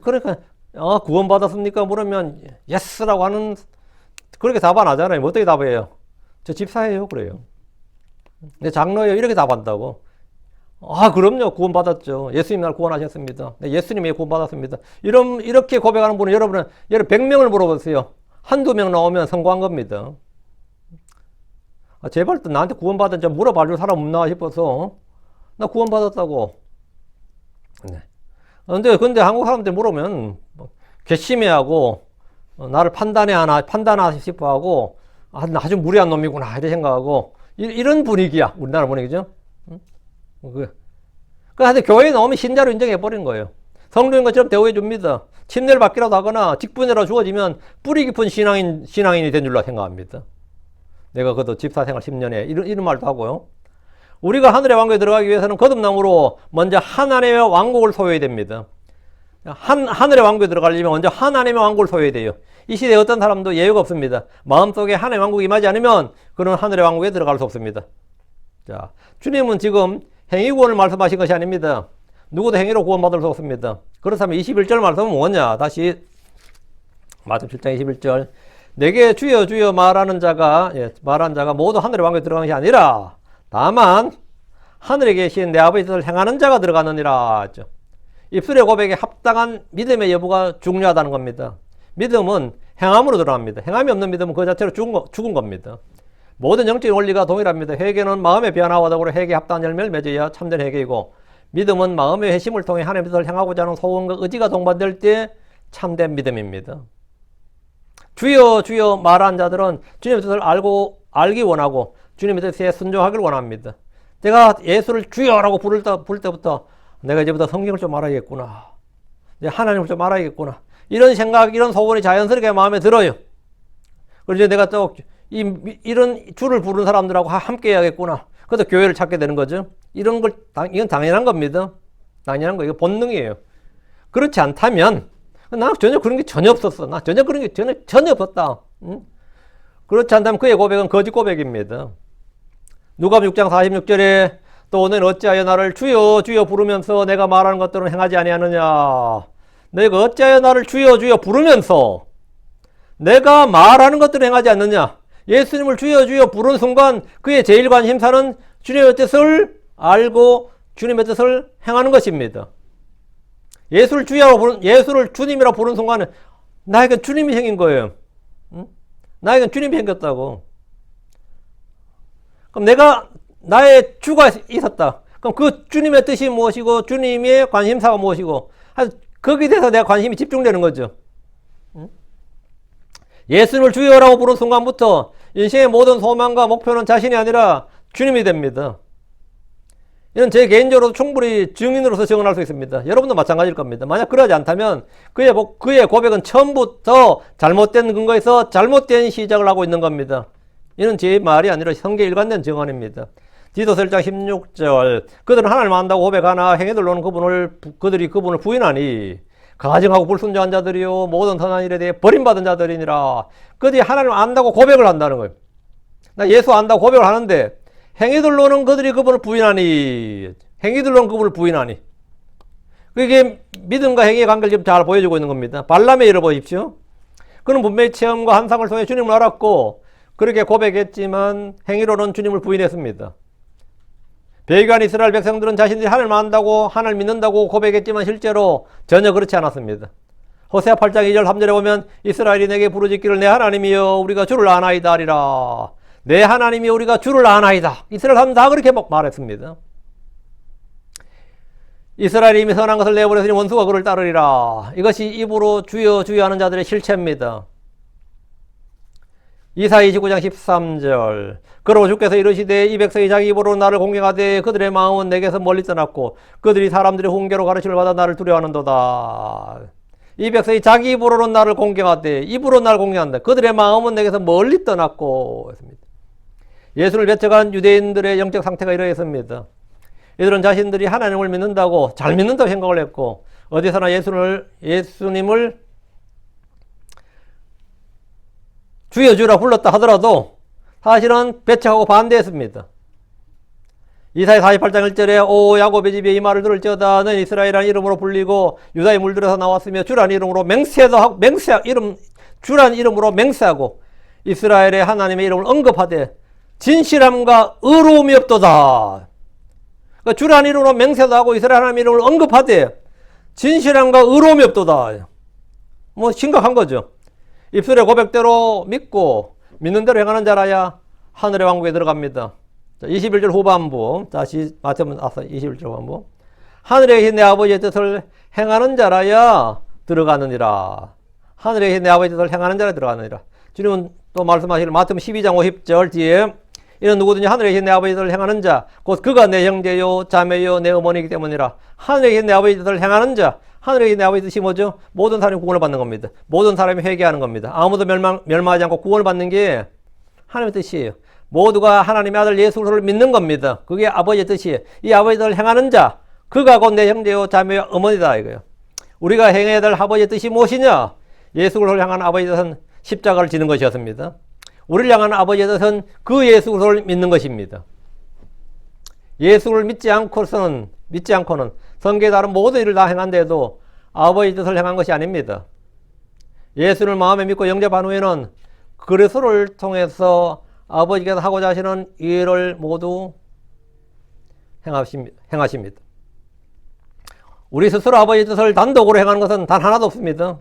그러니까 구원 받았습니까? 물으면 예스라고 하는 그렇게 답 안 하잖아요. 뭐 어떻게 답해요? 저 집사예요. 그래요. 내 장로예요. 이렇게 답한다고. 그럼요. 구원 받았죠. 예수님 날 구원하셨습니다. 네, 예수님이 구원 받았습니다. 이렇게 고백하는 분은 여러분 100명을 물어보세요. 한두 명 나오면 성공한 겁니다. 제발 또 나한테 구원 받은 좀 물어봐 줄 사람 없나 싶어서 나 구원 받았다고. 네. 근데 한국 사람들 물으면 괘씸해하고 나를 판단하나 싶어 하고 나 아주 무례한 놈이구나 이렇게 생각하고 이런 분위기야. 우리나라 분위기죠. 그런데 교회에 나오면 신자로 인정해버린 거예요. 성도인 것처럼 대우해 줍니다. 침례를 받기라도 하거나 직분이라도 주어지면 뿌리 깊은 신앙인이 된 줄로 생각합니다. 내가 그래도 집사 생활 10년에 이런 말도 하고요. 우리가 하늘의 왕국에 들어가기 위해서는 거듭남으로 먼저 하나님의 왕국을 소유해야 됩니다. 하늘의 왕국에 들어가려면 먼저 하나님의 왕국을 소유해야 돼요. 이 시대에 어떤 사람도 예외가 없습니다. 마음속에 하나님의 왕국이 임하지 않으면 그는 하늘의 왕국에 들어갈 수 없습니다. 자, 주님은 지금 행위구원을 말씀하신 것이 아닙니다. 누구도 행위로 구원받을 수 없습니다. 그렇다면 21절 말씀은 뭐냐? 다시 마태복음 7장 21절 내게 주여 주여 말하는 자가 모두 하늘의 왕국에 들어가는 것이 아니라 다만 하늘에 계신 내 아버지 뜻을 행하는 자가 들어가느니라 했죠. 입술의 고백에 합당한 믿음의 여부가 중요하다는 겁니다. 믿음은 행함으로 들어갑니다. 행함이 없는 믿음은 그 자체로 죽은 겁니다. 모든 영적인 원리가 동일합니다. 회개는 마음의 변화와 더불어 회개에 합당한 열매를 맺어야 참된 회개이고 믿음은 마음의 회심을 통해 하나님의 뜻을 행하고자 하는 소원과 의지가 동반될 때 참된 믿음입니다. 주여 주여 말한 자들은 주님의 뜻을 알기 원하고 주님의 뜻에 순종하기를 원합니다. 내가 예수를 주여라고 부를 때부터 내가 이제부터 성경을 좀 알아야겠구나. 이제 하나님을 좀 알아야겠구나. 이런 생각, 이런 소원이 자연스럽게 마음에 들어요. 그래서 이제 내가 또 이런 주를 부르는 사람들하고 함께 해야겠구나. 그래서 교회를 찾게 되는 거죠. 이건 당연한 겁니다. 당연한 거예요. 이거 본능이에요. 그렇지 않다면 나 전혀 그런 게 전혀 없었어. 나 전혀 그런 게 전혀 없었다. 응? 그렇지 않다면 그의 고백은 거짓 고백입니다. 누가복음 6장 46절에 또 너는 어찌하여 나를 주여 주여 부르면서 내가 말하는 것들은 행하지 아니하느냐. 내가 어찌하여 나를 주여 주여 부르면서 내가 말하는 것들을 행하지 않느냐. 예수님을 주여 주여 부르는 순간 그의 제일 관심사는 주님의 뜻을 알고 주님의 뜻을 행하는 것입니다. 예수를 주님이라고 부르는 순간은 나에겐 주님이 생긴 거예요. 응? 나에겐 주님이 생겼다고. 그럼 나의 주가 있었다. 그럼 그 주님의 뜻이 무엇이고 주님의 관심사가 무엇이고 거기에 대해서 내가 관심이 집중되는 거죠. 응? 예수님을 주여라고 부른 순간부터 인생의 모든 소망과 목표는 자신이 아니라 주님이 됩니다. 이건 제 개인적으로 충분히 증인으로서 증언할 수 있습니다. 여러분도 마찬가지일 겁니다. 만약 그러지 않다면 그의 고백은 처음부터 잘못된 근거에서 잘못된 시작을 하고 있는 겁니다. 이는 제 말이 아니라 성경에 일관된 증언입니다. 디도서 1장 16절 그들은 하나님을 안다고 고백하나 행위들로는 그들이 그분을 부인하니 가증하고 불순종한 자들이요 모든 선한 일에 대해 버림받은 자들이니라. 그들이 하나님을 안다고 고백을 한다는 거예요. 나 예수 안다고 고백을 하는데 행위들로는 그들이 그분을 부인하니 행위들로는 그분을 부인하니 그게 믿음과 행위의 관계를 지금 잘 보여주고 있는 겁니다. 발람의 일을 보십시오. 그는 분명히 체험과 환상을 통해 주님을 알았고 그렇게 고백했지만 행위로는 주님을 부인했습니다. 배교한 이스라엘 백성들은 자신들이 하나님을 안다고 하나님을 믿는다고 고백했지만 실제로 전혀 그렇지 않았습니다. 호세아 8장 2절 3절에 보면 이스라엘이 내게 부르짖기를 내 하나님이여 우리가 주를 아나이다 하리라. 내 하나님이 우리가 주를 아나이다. 이스라엘 사람들 다 그렇게 말했습니다. 이스라엘이 이미 선한 것을 내버렸으니 원수가 그를 따르리라. 이것이 입으로 주여 주여 하는 자들의 실체입니다. 이사야 29장 13절 그러고 주께서 이르시되 이 백성이 자기 입으로 나를 공경하되 그들의 마음은 내게서 멀리 떠났고 그들이 사람들의 훈계로 가르침을 받아 나를 두려워하는도다. 이 백성이 자기 입으로는 나를 공경하되 입으로 나를 공경한다. 그들의 마음은 내게서 멀리 떠났고 했습니다. 예수를 배척한 유대인들의 영적 상태가 이러했습니다. 이들은 자신들이 하나님을 믿는다고 잘 믿는다고 생각을 했고 어디서나 예수님을 주여 주라 불렀다 하더라도 사실은 배척하고 반대했습니다. 이사야 48장 1절에 오 야곱의 집에 이 말을 들을지어다 너는 이스라엘이라는 이름으로 불리고 유다의 물들에서 나왔으며 주라는 이름으로 맹세도 하고 주라는 이름으로 맹세하고 이스라엘의 하나님의 이름을 언급하되 진실함과 의로움이 없도다. 그러니까 주라는 이름으로 맹세도 하고 이스라엘 하나님의 이름을 언급하되 진실함과 의로움이 없도다. 뭐 심각한 거죠. 입술의 고백대로 믿고 믿는 대로 행하는 자라야 하늘의 왕국에 들어갑니다. 자, 21절 후반부 다시 마태복음 21절 후반부 하늘에 계신 내 아버지의 뜻을 행하는 자라야 들어가느니라. 하늘에 계신 내 아버지의 뜻을 행하는 자라 들어가느니라. 주님은 또 말씀하시길 마태복음 12장 50절 뒤에 이는 누구든지 하늘에 계신 내 아버지의 뜻을 행하는 자 곧 그가 내 형제요 자매요 내 어머니이기 때문이라. 하늘에 계신 내 아버지의 뜻을 행하는 자 하늘에 계신 내 아버지의 뜻이 뭐죠? 모든 사람이 구원을 받는 겁니다. 모든 사람이 회개하는 겁니다. 아무도 멸망하지 않고 구원을 받는 게 하나님의 뜻이에요. 모두가 하나님의 아들 예수 그리스도를 믿는 겁니다. 그게 아버지의 뜻이에요. 이 아버지의 뜻을 행하는 자 그가 곧 내 형제요 자매요 어머니다 이거예요. 우리가 행해야 될 아버지의 뜻이 무엇이냐? 예수 그리스도를 향한 아버지의 뜻은 십자가를 지는 것이었습니다. 우리를 향한 아버지의 뜻은 그 예수 그리스도를 믿는 것입니다. 예수를 믿지 않고는 성경에 다른 모든 일을 다 행한데도 아버지의 뜻을 행한 것이 아닙니다. 예수를 마음에 믿고 영접한 후에는 그리스도를 통해서 아버지께서 하고자 하시는 일을 모두 행하십니다. 우리 스스로 아버지의 뜻을 단독으로 행하는 것은 단 하나도 없습니다.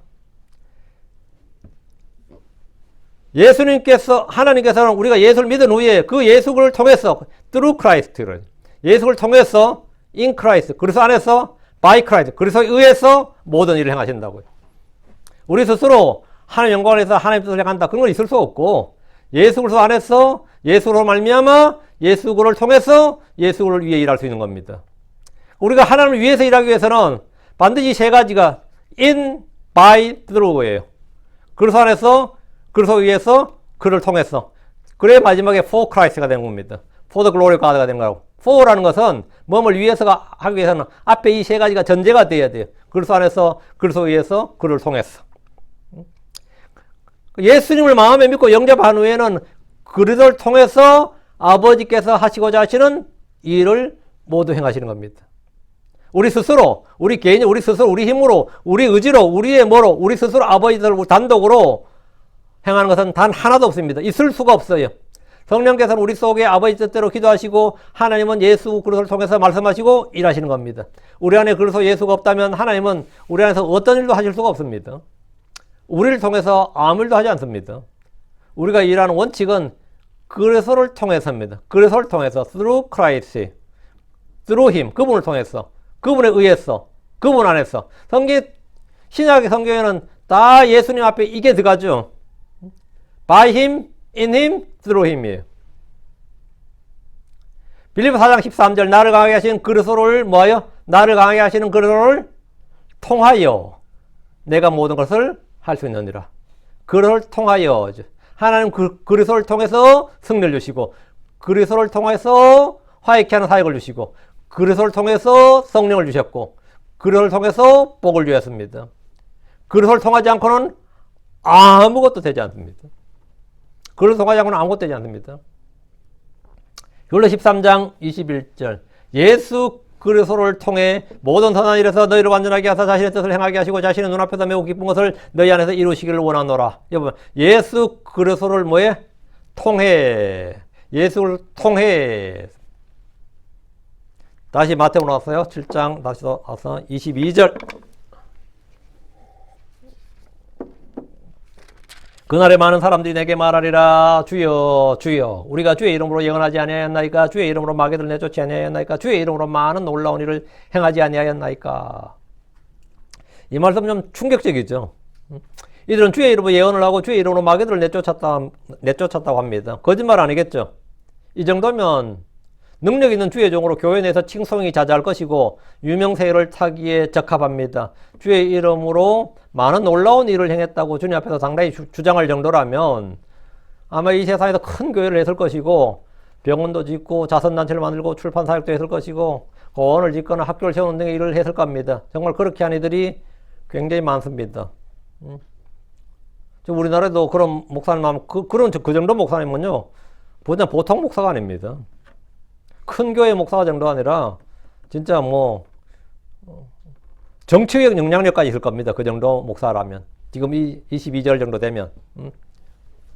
하나님께서는 우리가 예수를 믿은 후에 그 예수를 통해서 through Christ를 예수를 통해서 in Christ 그리스도 안에서 by Christ 그리스도에 의해서 모든 일을 행하신다고요. 우리 스스로 하나님 영광을 위해서 하나님 뜻을 행한다 그런 건 있을 수 없고 예수 그리스도 안에서 예수로 말미암아 예수 그를 통해서 예수 그를 위해 일할 수 있는 겁니다. 우리가 하나님을 위해서 일하기 위해서는 반드시 세 가지가 in, by, through예요. 그리스도 안에서 그리스도 위해서 그를 통해서 그래 마지막에 for Christ가 되는 겁니다. for the glory of God가 되는 거라고. for라는 것은 뭐를 위해서가 하기 위해서는 앞에 이 세 가지가 전제가 돼야 돼요. 그리스도 안에서 그리스도 위해서 그를 통해서. 예수님을 마음에 믿고 영접한 후에는 그리스도를 통해서 아버지께서 하시고자 하시는 일을 모두 행하시는 겁니다. 우리 스스로, 우리 개인이 우리 스스로, 우리 힘으로, 우리 의지로, 우리의 뭐로, 우리 스스로 아버지를 단독으로 행하는 것은 단 하나도 없습니다. 있을 수가 없어요. 성령께서는 우리 속에 아버지 뜻대로 기도하시고 하나님은 예수 그리스도를 통해서 말씀하시고 일하시는 겁니다. 우리 안에 그리스도 예수가 없다면 하나님은 우리 안에서 어떤 일도 하실 수가 없습니다. 우리를 통해서 아무 일도 하지 않습니다. 우리가 일하는 원칙은 그리스도를 통해서입니다. 그리스도를 통해서 through Christ, through Him, 그분을 통해서, 그분에 의해서, 그분 안에서. 신약의 성경에는 다 예수님 앞에 이게 들어가죠. By Him, in Him, through Him이에요. 빌립보 4장 13절 나를 강하게 하시는 그리스도를 뭐하여? 나를 강하게 하시는 그리스도를 통하여 내가 모든 것을 할 수 있느니라. 그리스도를 통하여 하나님 그리스도를 통해서 승리를 주시고 그리스도를 통해서 화해케 하는 사역을 주시고 그리스도를 통해서 성령을 주셨고 그리스도를 통해서 복을 주셨습니다. 그리스도를 통하지 않고는 아무것도 되지 않습니다. 그리스도를 통하지 않고는 아무것도 되지 않습니다. 율로 13장 21절 예수 그리스도를 통해 모든 선한 일에서 너희를 완전하게 하사 자신의 뜻을 행하게 하시고 자신의 눈앞에서 매우 기쁜 것을 너희 안에서 이루시기를 원하노라. 여러분 예수 그리스도를 뭐해? 통해. 예수를 통해. 다시 마태복음 나왔어요. 7장 다시 와서 22절 그날에 많은 사람들이 내게 말하리라 주여 주여 우리가 주의 이름으로 예언하지 아니하였나이까 주의 이름으로 마귀를 내쫓지 아니하였나이까 주의 이름으로 많은 놀라운 일을 행하지 아니하였나이까. 이 말씀 좀 충격적이죠. 이들은 주의 이름으로 예언을 하고 주의 이름으로 마귀들을 내쫓았다고 합니다. 거짓말 아니겠죠. 이 정도면 능력 있는 주의 종으로 교회 내에서 칭송이 자자할 것이고 유명세를 타기에 적합합니다. 주의 이름으로 많은 놀라운 일을 행했다고 주님 앞에서 상당히 주장할 정도라면 아마 이 세상에서 큰 교회를 했을 것이고 병원도 짓고 자선단체를 만들고 출판사역도 했을 것이고 공원을 짓거나 학교를 세우는 등의 일을 했을 겁니다. 정말 그렇게 한 이들이 굉장히 많습니다. 우리나라에도 그런 목사님 하면 그 정도 목사님은요 보통 목사가 아닙니다. 큰 교회 목사가 정도가 아니라 진짜 뭐 정치적 영향력까지 있을 겁니다. 그 정도 목사라면 지금 이 22절 정도 되면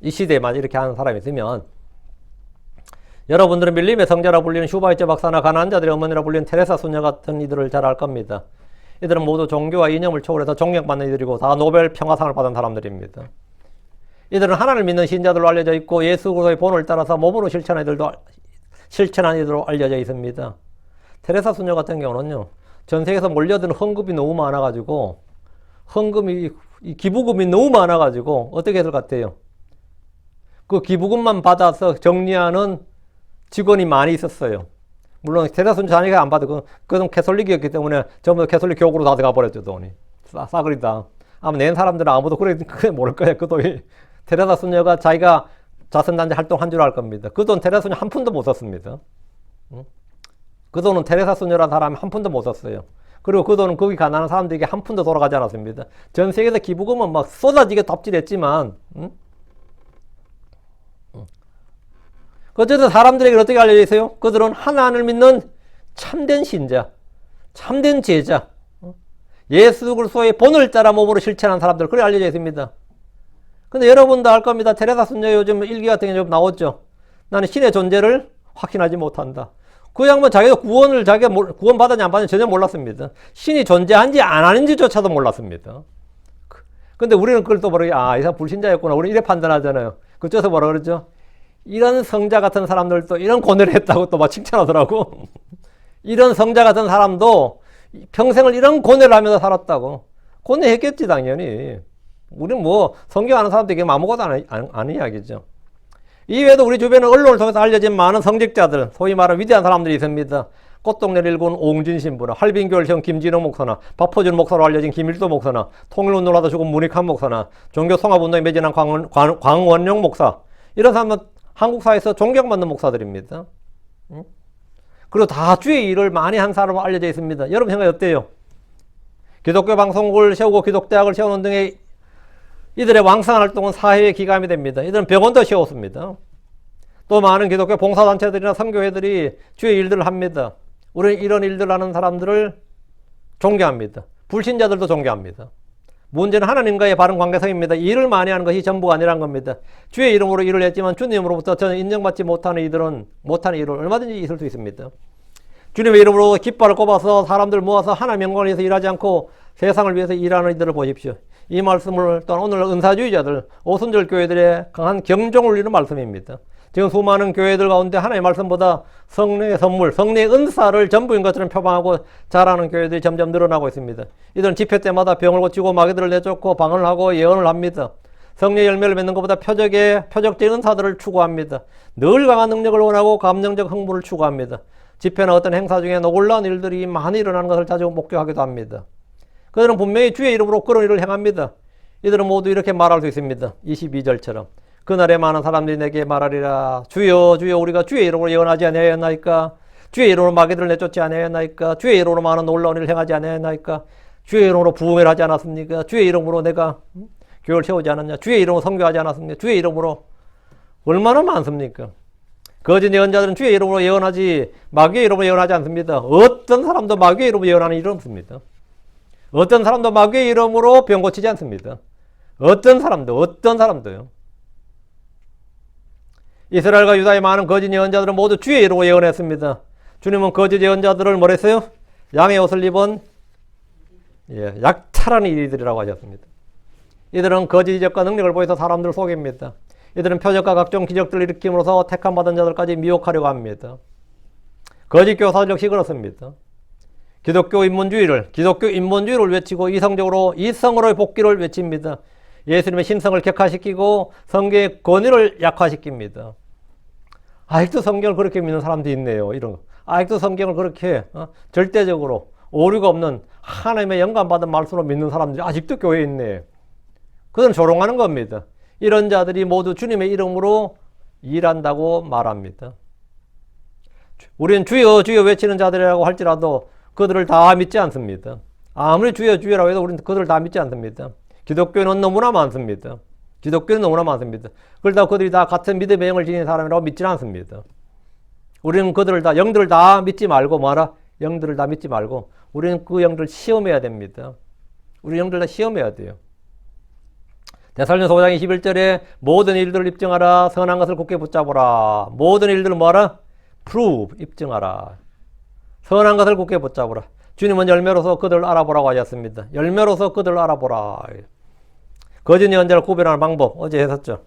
이 시대에만 이렇게 하는 사람이 있으면 여러분들은 밀림의 성자라 불리는 슈바이처 박사나 가난한 자들의 어머니라 불리는 테레사 소녀 같은 이들을 잘 알 겁니다. 이들은 모두 종교와 이념을 초월해서 존경받는 이들이고 다 노벨 평화상을 받은 사람들입니다. 이들은 하나님을 믿는 신자들로 알려져 있고 예수 그리스도의 본을 따라서 몸으로 실천한 이들로 알려져 있습니다. 테레사 소녀 같은 경우는요, 전 세계에서 몰려드는 헌금이 너무 많아가지고, 기부금이 너무 많아가지고, 어떻게 해야 될 것 같아요? 그 기부금만 받아서 정리하는 직원이 많이 있었어요. 물론, 테레사 소녀 자녀가 안 받고, 그건 캐톨릭이었기 때문에 전부 캐톨릭 교구로 다 들어가 버렸죠, 돈이. 싸그리다. 아마 낸 사람들은 아무도 그래 모를 거예요, 그 돈이. 테레사 소녀가 자기가 자선단체 활동한 줄 알 겁니다. 그 돈 테레사 소녀 한 푼도 못 썼습니다. 그 돈은 테레사 소녀라는 사람이 한 푼도 못 썼어요. 그리고 그 돈은 거기 가난한 사람들에게 한 푼도 돌아가지 않았습니다. 전 세계에서 기부금은 막 쏟아지게 답질했지만, 어쨌든 사람들에게 어떻게 알려져 있어요? 그들은 하나님을 믿는 참된 신자, 참된 제자, 예수 그리스도의 본을 따라 몸으로 실천한 사람들, 그래 알려져 있습니다. 근데 여러분도 알 겁니다. 테레사 소녀 요즘 일기 같은 게 좀 나왔죠. 나는 신의 존재를 확신하지 못한다. 그 양반 자기가 구원 받았냐 안 받았냐 전혀 몰랐습니다. 신이 존재한지 안 하는지조차도 몰랐습니다. 근데 우리는 그걸 또 모르게 이 사람 불신자였구나. 우리 이래 판단하잖아요. 그쪽에서 뭐라 그러죠? 이런 성자 같은 사람들도 이런 고뇌를 했다고 또 막 칭찬하더라고. 이런 성자 같은 사람도 평생을 이런 고뇌를 하면서 살았다고. 고뇌했겠지 당연히. 우리는 뭐 성경 아는 사람들에게 아무것도 아는 이야기죠. 이외에도 우리 주변에 언론을 통해서 알려진 많은 성직자들, 소위 말하는 위대한 사람들이 있습니다. 꽃동네를 일군 옹진 신부나 할빈교를 세운 김진호 목사나 박포준 목사로 알려진 김일도 목사나 통일운동을 하다 죽은 문익환 목사나 종교 통합운동에 매진한 광원용 목사, 이런 사람은 한국 사회에서 존경받는 목사들입니다. 그리고 다 주의 일을 많이 한 사람으로 알려져 있습니다. 여러분 생각이 어때요? 기독교 방송국을 세우고 기독대학을 세우는 등의 이들의 왕성한 활동은 사회에 기감이 됩니다. 이들은 병원도 세웠습니다. 또 많은 기독교 봉사단체들이나 선교회들이 주의 일들을 합니다. 우리는 이런 일들을 하는 사람들을 존경합니다. 불신자들도 존경합니다. 문제는 하나님과의 바른 관계성입니다. 일을 많이 하는 것이 전부가 아니란 겁니다. 주의 이름으로 일을 했지만 주님으로부터 저는 인정받지 못하는 이들은 못하는 일을 얼마든지 있을 수 있습니다. 주님의 이름으로 깃발을 꼽아서 사람들 모아서 하나님의 영광을 위해서 일하지 않고 세상을 위해서 일하는 이들을 보십시오. 이 말씀을 또한 오늘 은사주의자들, 오순절 교회들의 강한 경종을 울리는 말씀입니다. 지금 수많은 교회들 가운데 하나님의 말씀보다 성령의 선물, 성령의 은사를 전부인 것처럼 표방하고 자라는 교회들이 점점 늘어나고 있습니다. 이들은 집회 때마다 병을 고치고 마귀들을 내쫓고 방언을 하고 예언을 합니다. 성령의 열매를 맺는 것보다 표적적인 은사들을 추구합니다. 늘 강한 능력을 원하고 감정적 흥분을 추구합니다. 집회나 어떤 행사 중에 놀라운 일들이 많이 일어나는 것을 자주 목격하기도 합니다. 그들은 분명히 주의 이름으로 그런 일을 행합니다. 이들은 모두 이렇게 말할 수 있습니다. 22절처럼 그날에 많은 사람들이 내게 말하리라. 주여 주여 우리가 주의 이름으로 예언하지 아니하였나이까? 주의 이름으로 마귀들을 내쫓지 아니하였나이까? 주의 이름으로 많은 놀라운 일을 행하지 아니하였나이까? 주의 이름으로 부흥을 하지 않았습니까? 주의 이름으로 내가 교회를 세우지 않았냐? 주의 이름으로 선교하지 않았습니까? 주의 이름으로 얼마나 많습니까? 거짓 예언자들은 주의 이름으로 예언하지 마귀의 이름으로 예언하지 않습니다. 어떤 사람도 마귀의 이름으로 예언하는 일은 없습니다. 어떤 사람도 마귀의 이름으로 병 고치지 않습니다. 어떤 사람도요. 이스라엘과 유다의 많은 거짓 예언자들은 모두 주의 이름으로 예언했습니다. 주님은 거짓 예언자들을 뭐랬어요? 양의 옷을 입은 약탈한 이들이라고 하셨습니다. 이들은 거짓 이적과 능력을 보여서 사람들을 속입니다. 이들은 표적과 각종 기적들을 일으킴으로써 택함받은 자들까지 미혹하려고 합니다. 거짓 교사들 역시 그렇습니다. 기독교 인본주의를 외치고 이성으로의 복귀를 외칩니다. 예수님의 신성을 격화시키고 성경의 권위를 약화시킵니다. 아직도 성경을 그렇게 믿는 사람도 있네요. 이런 거. 아직도 성경을 그렇게 절대적으로 오류가 없는 하나님의 영감받은 말씀으로 믿는 사람들이 아직도 교회에 있네. 그건 조롱하는 겁니다. 이런 자들이 모두 주님의 이름으로 일한다고 말합니다. 우리는 주여 주여 외치는 자들이라고 할지라도 그들을 다 믿지 않습니다. 아무리 주여 주여라고 해도 우리는 그들을 다 믿지 않습니다. 기독교는 너무나 많습니다. 그러다 그들이 다 같은 믿음의 영을 지닌 사람이라고 믿지는 않습니다. 우리는 영들을 다 믿지 말고 영들을 다 믿지 말고 우리는 그 영들을 시험해야 됩니다. 우리 영들 다 시험해야 돼요. 데살로니가서 5장 21절에 모든 일들을 입증하라. 선한 것을 굳게 붙잡으라. 모든 일들을 뭐하라? prove, 입증하라. 선한 것을 굳게 붙잡으라. 주님은 열매로서 그들을 알아보라고 하셨습니다. 열매로서 그들을 알아보라. 거짓 예언자를 구별하는 방법 어제 했었죠.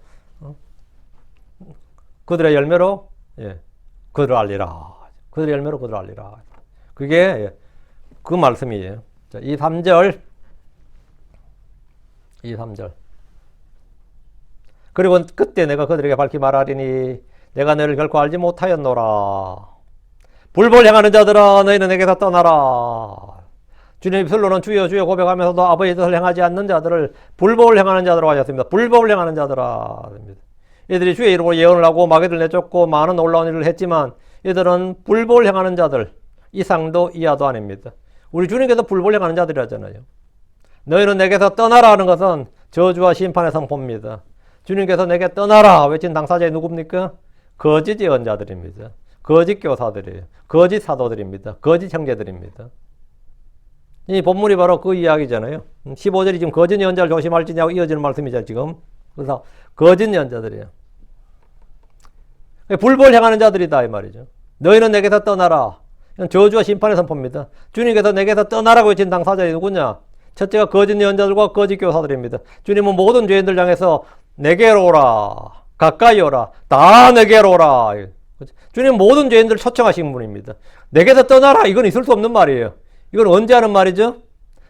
그들의 열매로 그들을 알리라. 그들의 열매로 그들을 알리라. 그게 그 말씀이에요. 자, 3절. 그리고 그때 내가 그들에게 밝히 말하리니 내가 너를 결코 알지 못하였노라. 불법을 행하는 자들아 너희는 내게서 떠나라. 주님의 입술로는 주여 주여 고백하면서도 아버지의 뜻을 행하지 않는 자들을 불법을 행하는 자들로 하셨습니다. 불법을 행하는 자들아. 이들이 주의 이름으로 예언을 하고 마귀들 내쫓고 많은 놀라운 일을 했지만 이들은 불법을 행하는 자들, 이상도 이하도 아닙니다. 우리 주님께서 불법을 행하는 자들이라잖아요. 너희는 내게서 떠나라 하는 것은 저주와 심판의 선포입니다. 주님께서 내게 떠나라 외친 당사자의 누굽니까? 거짓 예언자들입니다. 거짓 교사들이에요. 거짓 사도들입니다. 거짓 형제들입니다. 이 본문이 바로 그 이야기잖아요. 15절이 지금 거짓 예언자를 조심할지냐고 이어지는 말씀이죠, 지금. 그래서 거짓 예언자들이에요. 불법을 행하는 자들이다 이 말이죠. 너희는 내게서 떠나라. 이건 저주와 심판의 선포입니다. 주님께서 내게서 떠나라고 외친 당사자들이 누구냐? 첫째가 거짓 예언자들과 거짓 교사들입니다. 주님은 모든 죄인들 향해서 내게로 오라, 가까이 오라, 다 내게로 오라. 주님 모든 죄인들을 초청하신 분입니다. 내게서 떠나라 이건 있을 수 없는 말이에요. 이건 언제 하는 말이죠?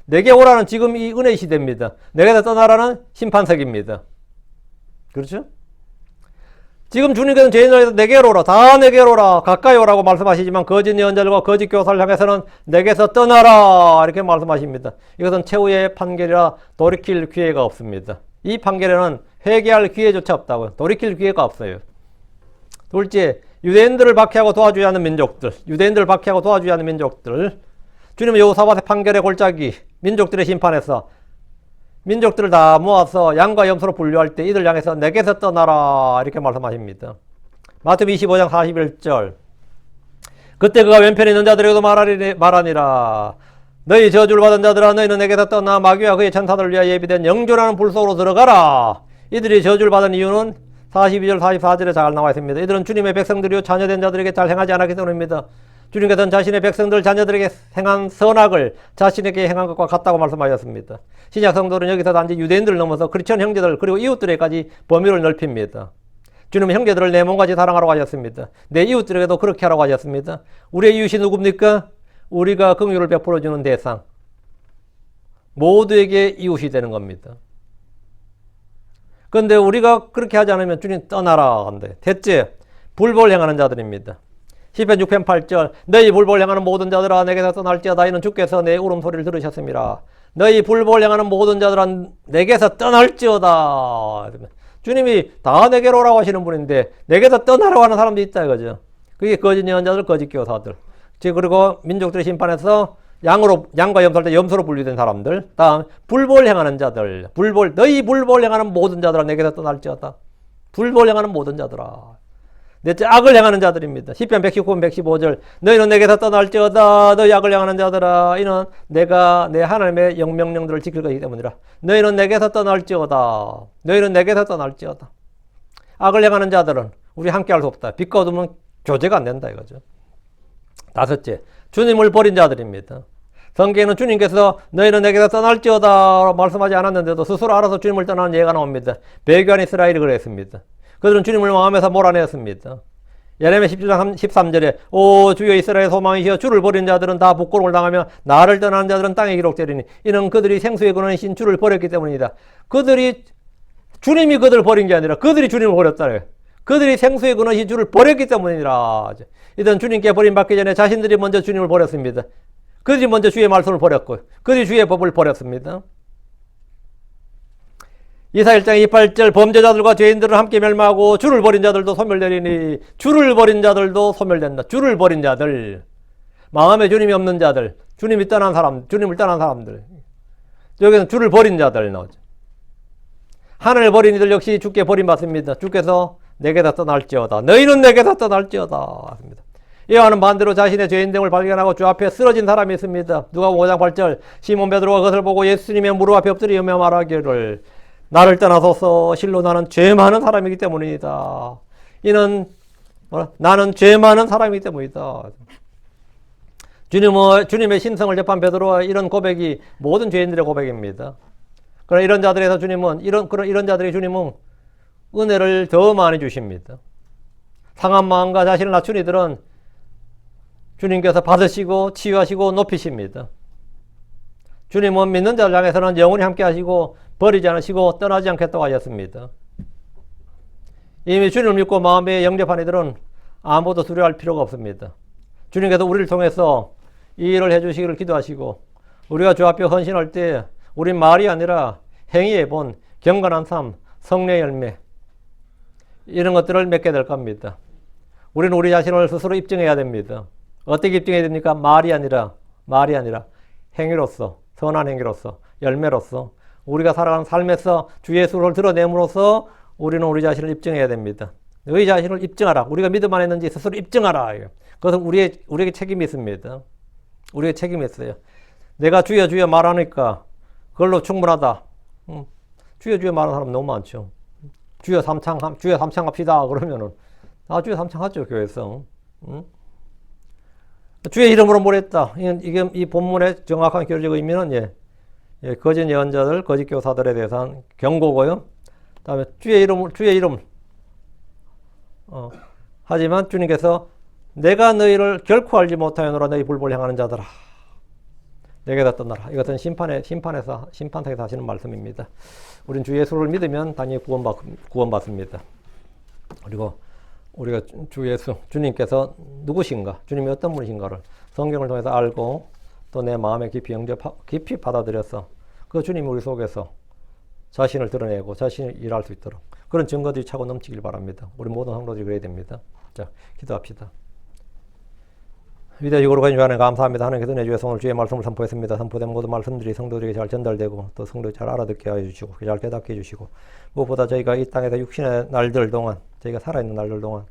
내게 오라는 지금 이 은혜의 시대입니다. 내게서 떠나라는 심판석입니다. 그렇죠? 지금 주님께서는 죄인들에서 내게로 오라, 다 내게로 오라, 가까이 오라고 말씀하시지만 거짓 예언자들과 거짓 교사를 향해서는 내게서 떠나라 이렇게 말씀하십니다. 이것은 최후의 판결이라 돌이킬 기회가 없습니다. 이 판결에는 회개할 기회조차 없다고요. 돌이킬 기회가 없어요. 둘째, 유대인들을 박해하고 도와주지 않는 민족들, 주님은 여호사밧의 판결의 골짜기, 민족들의 심판에서 민족들을 다 모아서 양과 염소로 분류할 때 이들 향해서 내게서 떠나라 이렇게 말씀하십니다. 마태복음 25장 41절. 그때 그가 왼편에 있는 자들에게도 말하니라. 너희 저주를 받은 자들아 너희는 내게서 떠나 마귀와 그의 천사들을 위하여 예비된 영존하는 불 속으로 들어가라. 이들이 저주를 받은 이유는 42절 44절에 잘 나와 있습니다. 이들은 주님의 백성들이요 자녀된 자들에게 잘 행하지 않았기 때문입니다. 주님께서는 자신의 백성들 자녀들에게 행한 선악을 자신에게 행한 것과 같다고 말씀하셨습니다. 신약 성도는 여기서 단지 유대인들을 넘어서 크리스천 형제들 그리고 이웃들에게까지 범위를 넓힙니다. 주님은 형제들을 내 몸같이 사랑하라고 하셨습니다. 내 이웃들에게도 그렇게 하라고 하셨습니다. 우리의 이웃이 누굽니까? 우리가 긍휼을 베풀어주는 대상. 모두에게 이웃이 되는 겁니다. 그런데 우리가 그렇게 하지 않으면 주님 떠나라 한대. 됐지? 불법을 행하는 자들입니다. 시편 6편 8절 너희 불법을 행하는 모든 자들아 내게서 떠날지어다. 이는 주께서 내 울음소리를 들으셨습니다. 너희 불법을 행하는 모든 자들아 내게서 떠날지어다. 주님이 다 내게로 오라고 하시는 분인데 내게서 떠나라고 하는 사람도 있다 이거죠. 그게 거짓 예언자들, 거짓 교사들. 그리고 민족들의 심판에서 양과 염소할 때 염소로 분류된 사람들. 다음 불법을 행하는 자들. 너희 불법을 행하는 모든 자들아 내게서 떠날지어다. 불법을 행하는 모든 자들아. 넷째, 악을 행하는 자들입니다. 시편 119편 115절 너희는 내게서 떠날지어다. 너희 악을 행하는 자들아 이는 내가 내 하나님의 명령들을 지킬 것이기 때문이라. 너희는 내게서 떠날지어다. 너희는 내게서 떠날지어다. 악을 행하는 자들은 우리 함께 할 수 없다. 빛과 어둠은 교제가 안 된다 이거죠. 다섯째, 주님을 버린 자들입니다. 성경에는 주님께서 너희는 내게서 떠날지어다 말씀하지 않았는데도 스스로 알아서 주님을 떠나는 예가 나옵니다. 배교한 이스라엘이 그랬습니다. 그들은 주님을 마음에서 몰아냈습니다. 예레미야 17장 13절에 오 주여 이스라엘 소망이시여 주를 버린 자들은 다 부끄러움을 당하며 나를 떠나는 자들은 땅에 기록되리니 이는 그들이 생수의 근원이신 주를 버렸기 때문이다. 주님이 그들을 버린 게 아니라 그들이 주님을 버렸다. 그들이 생수의 근원이신 주를 버렸기 때문이라. 이들은 주님께 버림받기 전에 자신들이 먼저 주님을 버렸습니다. 그들이 먼저 주의 말씀을 버렸고 그들이 주의 법을 버렸습니다. 이사 1장 28절 범죄자들과 죄인들은 함께 멸망하고 주를 버린 자들도 소멸되리니 주를 버린 자들도 소멸된다. 주를 버린 자들, 마음에 주님이 없는 자들, 주님을 떠난 사람들. 여기는 주를 버린 자들 나오죠. 하늘을 버린 이들 역시 주께 버림받습니다. 주께서 내게서 떠날지어다. 너희는 내게서 떠날지어다. 이와는 반대로 자신의 죄인됨을 발견하고 주 앞에 쓰러진 사람이 있습니다. 누가복음 5장 8절 시몬 베드로가 그것을 보고 예수님의 무릎 앞에 엎드리며 말하기를 나를 떠나소서 실로 나는 죄 많은 사람이기 때문이다. 나는 죄 많은 사람이기 때문이다. 주님의 신성을 접한 베드로와 이런 고백이 모든 죄인들의 고백입니다. 그러나 이런 자들에서 이런 자들의 주님은 은혜를 더 많이 주십니다. 상한 마음과 자신을 낮춘 이들은 주님께서 받으시고 치유하시고 높이십니다. 주님은 믿는 자를 향해서는 영원히 함께 하시고 버리지 않으시고 떠나지 않겠다고 하셨습니다. 이미 주님을 믿고 마음에 영접한 이들은 아무도 두려워할 필요가 없습니다. 주님께서 우리를 통해서 이 일을 해주시기를 기도하시고 우리가 주 앞에 헌신할 때 우리 말이 아니라 행위에 본 경건한 삶, 성례의 열매 이런 것들을 맺게 될 겁니다. 우리는 우리 자신을 스스로 입증해야 됩니다. 어떻게 입증해야 됩니까? 말이 아니라 행위로서, 선한 행위로서, 열매로서 우리가 살아가는 삶에서 주 예수를 드러냄으로써 우리는 우리 자신을 입증해야 됩니다. 너희 자신을 입증하라. 우리가 믿음 안에 있는지 스스로 입증하라. 그것은 우리에게 책임이 있습니다. 우리에게 책임이 있어요. 내가 주여 주여 말하니까 그걸로 충분하다. 주여 주여 말하는 사람 너무 많죠. 주여 삼창합시다. 그러면은 주여 삼창하죠 교회에서. 주의 이름으로 뭐랬다. 이게 이 본문의 정확한 교리적 의미는 거짓 예언자들, 거짓 교사들에 대해서는 경고고요. 그다음에 주의 이름. 하지만 주님께서 내가 너희를 결코 알지 못하였노라 너희 불법을 행하는 자들아. 내게다 떠나라. 이것은 심판상에서 하시는 말씀입니다. 우린 주 예수를 믿으면 당연히 구원받습니다. 그리고 우리가 주 예수, 주님께서 누구신가, 주님이 어떤 분이신가를 성경을 통해서 알고 또 내 마음에 깊이 받아들여서 그 주님이 우리 속에서 자신을 드러내고 자신을 일할 수 있도록 그런 증거들이 차고 넘치길 바랍니다. 우리 모든 성도들이 그래야 됩니다. 자, 기도합시다. 위대하시고 거룩하신 주 하나님 감사합니다. 하나님께서 내주에서 오늘 주의 말씀을 선포했습니다. 선포된 모든 말씀들이 성도들에게 잘 전달되고 또 성도들이 잘 알아듣게 해주시고 잘 깨닫게 해주시고 무엇보다 저희가 이 땅에서 육신의 날들 동안 저희가 살아있는 날들 동안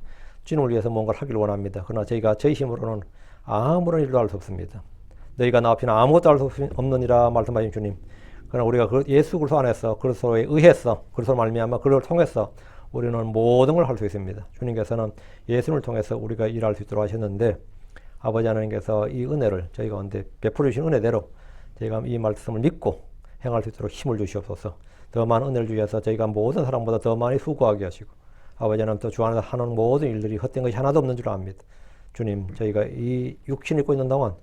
주님을 위해서 뭔가를 하기를 원합니다. 그러나 저희가 저희 힘으로는 아무런 일도 할 수 없습니다. 너희가 나 없이는 아무것도 할 수 없느니라 말씀하신 주님. 그러나 우리가 예수 그리스도 안에서 그리스도에 의해서 그리스도 말미암아 그를 통해서 우리는 모든 걸 할 수 있습니다. 주님께서는 예수를 통해서 우리가 일할 수 있도록 하셨는데 아버지 하나님께서 이 은혜를 저희 가운데 베풀어 주신 은혜대로 저희가 이 말씀을 믿고 행할 수 있도록 힘을 주시옵소서. 더 많은 은혜를 주셔서 저희가 모든 사람보다 더 많이 수고하게 하시고 아버지 하나님 또 주 안에서 하는 모든 일들이 헛된 것이 하나도 없는 줄 압니다. 주님, 저희가 이 육신 입고 있는 동안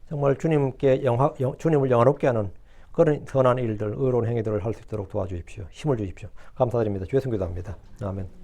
정말 주님을 영화롭게 하는 그런 선한 일들, 의로운 행위들을 할 수 있도록 도와주십시오. 힘을 주십시오. 감사드립니다. 주의 성기도합니다. 아멘.